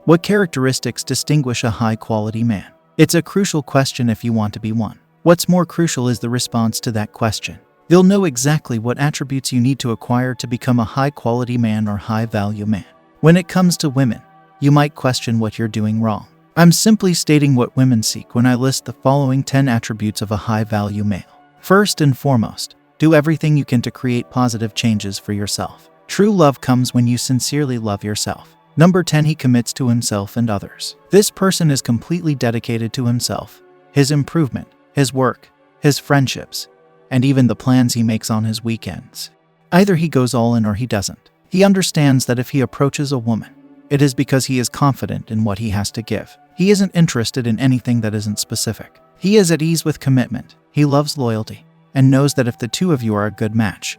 What characteristics distinguish a high-quality man? It's a crucial question if you want to be one. What's more crucial is the response to that question. You'll know exactly what attributes you need to acquire to become a high-quality man or high-value man. When it comes to women, you might question what you're doing wrong. I'm simply stating what women seek when I list the following 10 attributes of a high-value male. First and foremost, do everything you can to create positive changes for yourself. True love comes when you sincerely love yourself. Number 10, he commits to himself and others. This person is completely dedicated to himself, his improvement, his work, his friendships, and even the plans he makes on his weekends. Either he goes all in or he doesn't. He understands that if he approaches a woman, it is because he is confident in what he has to give. He isn't interested in anything that isn't specific. He is at ease with commitment. He loves loyalty and knows that if the two of you are a good match,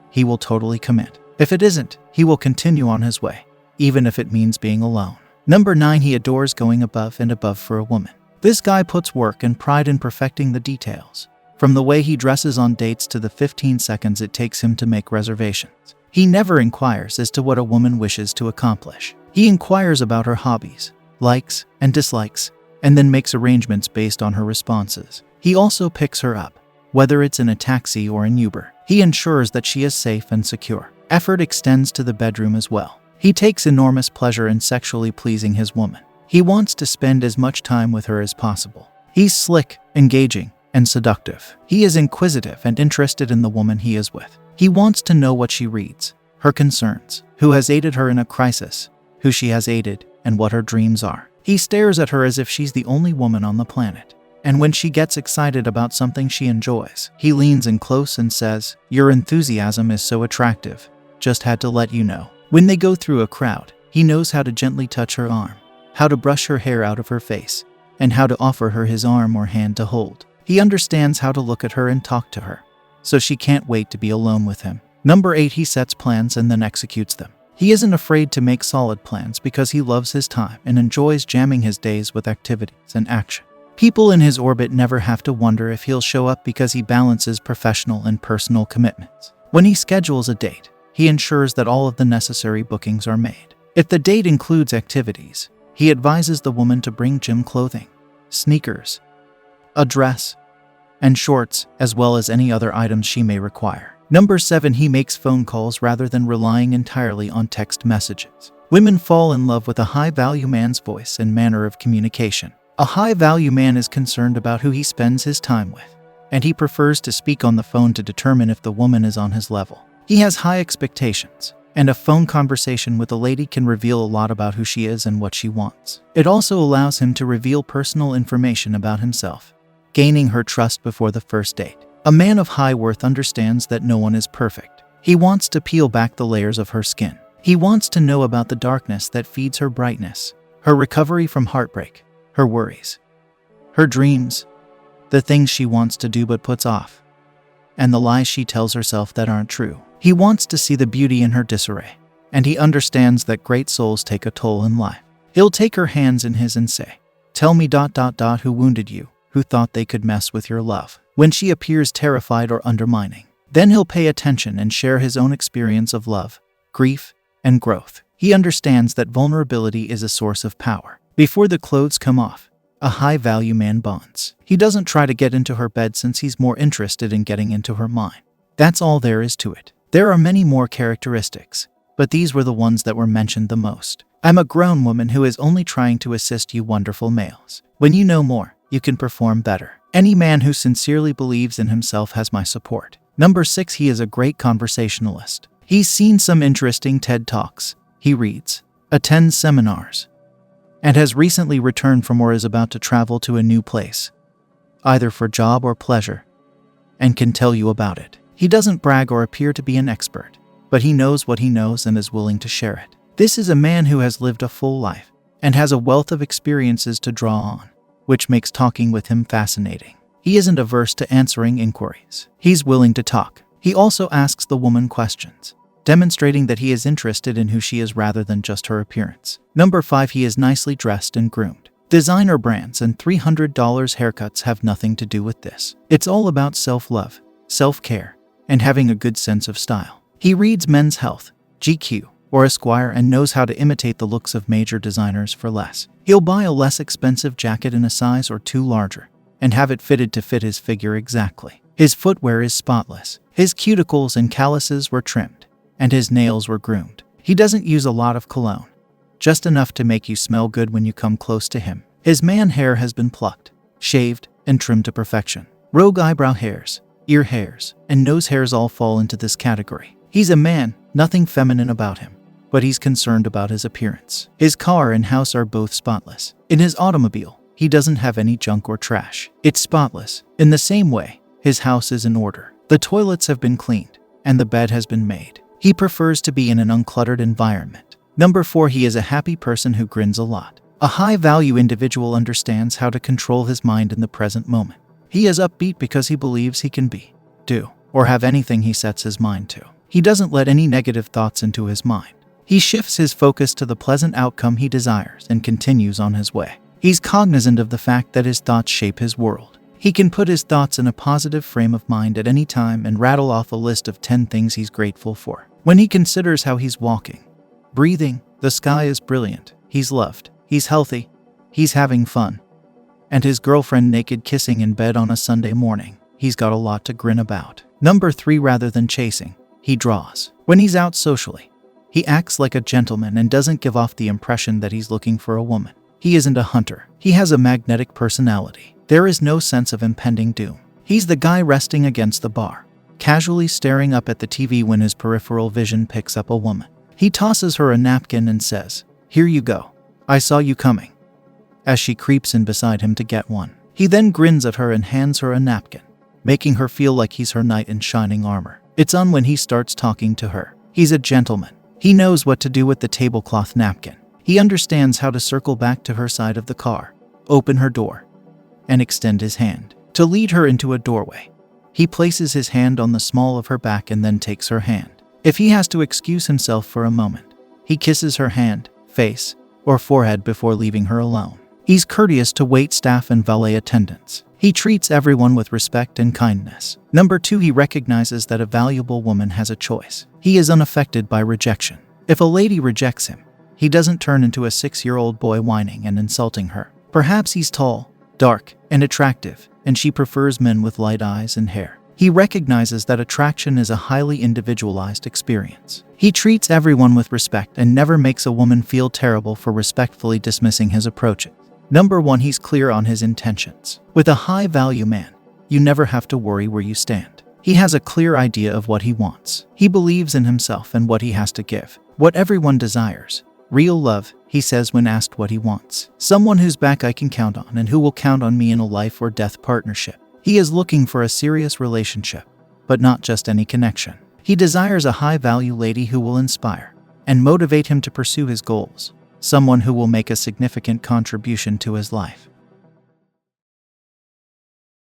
he will totally commit. If it isn't, he will continue on his way, even if it means being alone. Number 9, he adores going above and above for a woman. This guy puts work and pride in perfecting the details, from the way he dresses on dates to the 15 seconds it takes him to make reservations. He never inquires as to what a woman wishes to accomplish. He inquires about her hobbies, likes, and dislikes, and then makes arrangements based on her responses. He also picks her up, whether it's in a taxi or an Uber. He ensures that she is safe and secure. Effort extends to the bedroom as well. He takes enormous pleasure in sexually pleasing his woman. He wants to spend as much time with her as possible. He's slick, engaging, and seductive. He is inquisitive and interested in the woman he is with. He wants to know what she reads, her concerns, who has aided her in a crisis, who she has aided, and what her dreams are. He stares at her as if she's the only woman on the planet. And when she gets excited about something she enjoys, he leans in close and says, "Your enthusiasm is so attractive. Just had to let you know." When they go through a crowd, he knows how to gently touch her arm, how to brush her hair out of her face, and how to offer her his arm or hand to hold. He understands how to look at her and talk to her, so she can't wait to be alone with him. Number 8, he sets plans and then executes them. He isn't afraid to make solid plans because he loves his time and enjoys jamming his days with activities and action. People in his orbit never have to wonder if he'll show up because he balances professional and personal commitments. When he schedules a date, he ensures that all of the necessary bookings are made. If the date includes activities, he advises the woman to bring gym clothing, sneakers, a dress, and shorts, as well as any other items she may require. Number 7, he makes phone calls rather than relying entirely on text messages. Women fall in love with a high-value man's voice and manner of communication. A high-value man is concerned about who he spends his time with, and he prefers to speak on the phone to determine if the woman is on his level. He has high expectations, and a phone conversation with a lady can reveal a lot about who she is and what she wants. It also allows him to reveal personal information about himself, gaining her trust before the first date. A man of high worth understands that no one is perfect. He wants to peel back the layers of her skin. He wants to know about the darkness that feeds her brightness, her recovery from heartbreak, her worries, her dreams, the things she wants to do but puts off, and the lies she tells herself that aren't true. He wants to see the beauty in her disarray, and he understands that great souls take a toll in life. He'll take her hands in his and say, "Tell me ... who wounded you, who thought they could mess with your love," when she appears terrified or undermining. Then he'll pay attention and share his own experience of love, grief, and growth. He understands that vulnerability is a source of power. Before the clothes come off, a high-value man bonds. He doesn't try to get into her bed since he's more interested in getting into her mind. That's all there is to it. There are many more characteristics, but these were the ones that were mentioned the most. I'm a grown woman who is only trying to assist you wonderful males. When you know more, you can perform better. Any man who sincerely believes in himself has my support. Number 6, he is a great conversationalist. He's seen some interesting TED Talks. He reads, attends seminars, and has recently returned from or is about to travel to a new place, either for job or pleasure, and can tell you about it. He doesn't brag or appear to be an expert, but he knows what he knows and is willing to share it. This is a man who has lived a full life and has a wealth of experiences to draw on, which makes talking with him fascinating. He isn't averse to answering inquiries. He's willing to talk. He also asks the woman questions, demonstrating that he is interested in who she is rather than just her appearance. Number 5, he is nicely dressed and groomed. Designer brands and $300 haircuts have nothing to do with this. It's all about self-love, self-care, and having a good sense of style. He reads Men's Health, GQ, or Esquire and knows how to imitate the looks of major designers for less. He'll buy a less expensive jacket in a size or two larger and have it fitted to fit his figure exactly. His footwear is spotless. His cuticles and calluses were trimmed, and his nails were groomed. He doesn't use a lot of cologne, just enough to make you smell good when you come close to him. His man hair has been plucked, shaved, and trimmed to perfection. Rogue eyebrow hairs, ear hairs, and nose hairs all fall into this category. He's a man, nothing feminine about him, but he's concerned about his appearance. His car and house are both spotless. In his automobile, he doesn't have any junk or trash. It's spotless. In the same way, his house is in order. The toilets have been cleaned, and the bed has been made. He prefers to be in an uncluttered environment. Number 4, he is a happy person who grins a lot. A high-value individual understands how to control his mind in the present moment. He is upbeat because he believes he can be, do, or have anything he sets his mind to. He doesn't let any negative thoughts into his mind. He shifts his focus to the pleasant outcome he desires and continues on his way. He's cognizant of the fact that his thoughts shape his world. He can put his thoughts in a positive frame of mind at any time and rattle off a list of 10 things he's grateful for. When he considers how he's walking, breathing, the sky is brilliant, he's loved, he's healthy, he's having fun, and his girlfriend naked kissing in bed on a Sunday morning, he's got a lot to grin about. Number 3, rather than chasing, he draws. When he's out socially, he acts like a gentleman and doesn't give off the impression that he's looking for a woman. He isn't a hunter. He has a magnetic personality. There is no sense of impending doom. He's the guy resting against the bar, casually staring up at the TV when his peripheral vision picks up a woman. He tosses her a napkin and says, "Here you go. I saw you coming," as she creeps in beside him to get one. He then grins at her and hands her a napkin, making her feel like he's her knight in shining armor. It's on when he starts talking to her. He's a gentleman. He knows what to do with the tablecloth napkin. He understands how to circle back to her side of the car, open her door, and extend his hand to lead her into a doorway. He places his hand on the small of her back and then takes her hand. If he has to excuse himself for a moment, he kisses her hand, face, or forehead before leaving her alone. He's courteous to wait staff and valet attendants. He treats everyone with respect and kindness. Number 2, he recognizes that a valuable woman has a choice. He is unaffected by rejection. If a lady rejects him, he doesn't turn into a 6-year-old boy whining and insulting her. Perhaps he's tall, dark, and attractive, and she prefers men with light eyes and hair. He recognizes that attraction is a highly individualized experience. He treats everyone with respect and never makes a woman feel terrible for respectfully dismissing his approaches. Number 1, he's clear on his intentions. With a high-value man, you never have to worry where you stand. He has a clear idea of what he wants. He believes in himself and what he has to give. What everyone desires. Real love, he says when asked what he wants. Someone whose back I can count on and who will count on me in a life or death partnership. He is looking for a serious relationship, but not just any connection. He desires a high-value lady who will inspire and motivate him to pursue his goals. Someone who will make a significant contribution to his life.